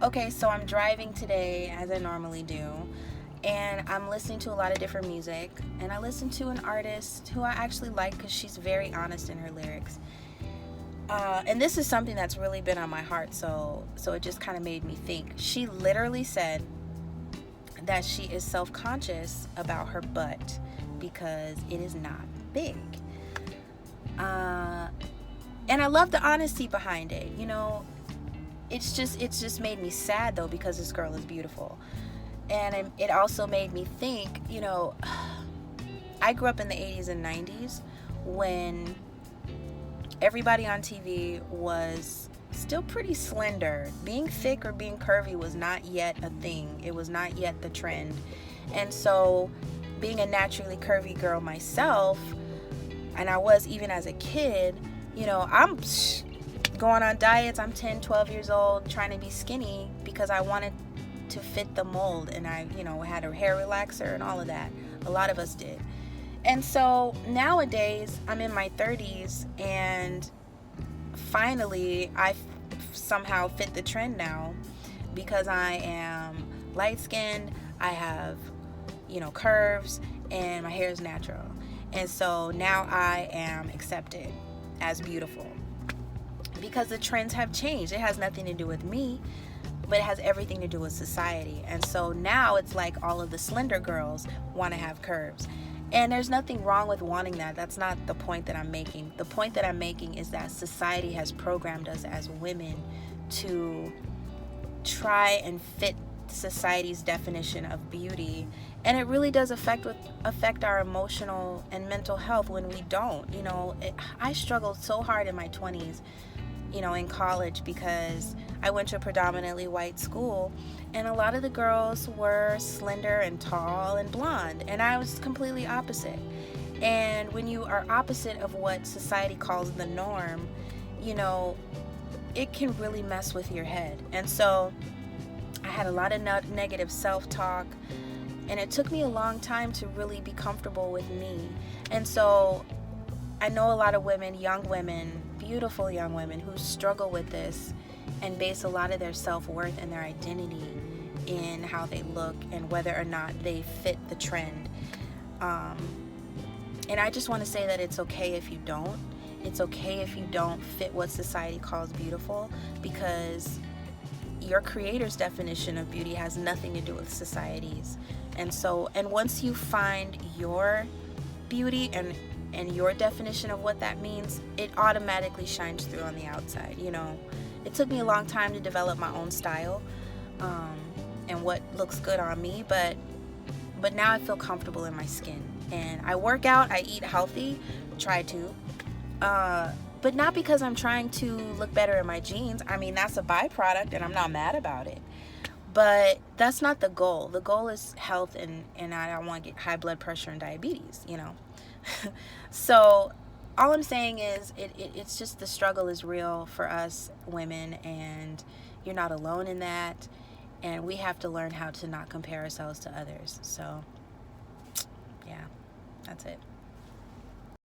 Okay, so I'm driving today as I normally do, and I'm listening to a lot of different music. And I listened to an artist who I actually like because she's very honest in her lyrics. And this is something that's really been on my heart, so it just kind of made me think. She literally said that she is self-conscious about her butt because it is not big. Uh, and I love the honesty behind it. It's just made me sad though because this girl is beautiful, and it also made me think. I grew up in the 80s and 90s when everybody on TV was still pretty slender. Being thick or being curvy was not yet a thing. It was not yet the trend. And so, being a naturally curvy girl myself, and I was even as a kid, I'm going on diets. I'm 10, 12 years old trying to be skinny because I wanted to fit the mold, and I had a hair relaxer and all of that. A lot of us did. And so nowadays I'm in my 30s, and finally I somehow fit the trend now because I am light skinned, I have curves, and my hair is natural. And so now I am accepted as beautiful because the trends have changed. It has nothing to do with me, but it has everything to do with society. And so now it's like all of the slender girls want to have curves. And there's nothing wrong with wanting that. That's not the point that I'm making. The point that I'm making is that society has programmed us as women to try and fit society's definition of beauty, and it really does affect our emotional and mental health when we don't. I struggled so hard in my 20s, in college, because I went to a predominantly white school, and a lot of the girls were slender and tall and blonde, and I was completely opposite. And when you are opposite of what society calls the norm, it can really mess with your head. And so I had a lot of negative self-talk, and it took me a long time to really be comfortable with me. And so I know a lot of women, young women, beautiful young women, who struggle with this and base a lot of their self-worth and their identity in how they look and whether or not they fit the trend. And I just want to say that it's okay if you don't. It's okay if you don't fit what society calls beautiful, because your creator's definition of beauty has nothing to do with society's. And once you find your beauty and your definition of what that means, it automatically shines through on the outside. It took me a long time to develop my own style, and what looks good on me, but now I feel comfortable in my skin, and I work out, I eat healthy, try to, but not because I'm trying to look better in my jeans. I mean, that's a byproduct, and I'm not mad about it. But that's not the goal. The goal is health, and I don't want to get high blood pressure and diabetes, So all I'm saying is it's just the struggle is real for us women, and you're not alone in that. And we have to learn how to not compare ourselves to others. So, yeah, that's it.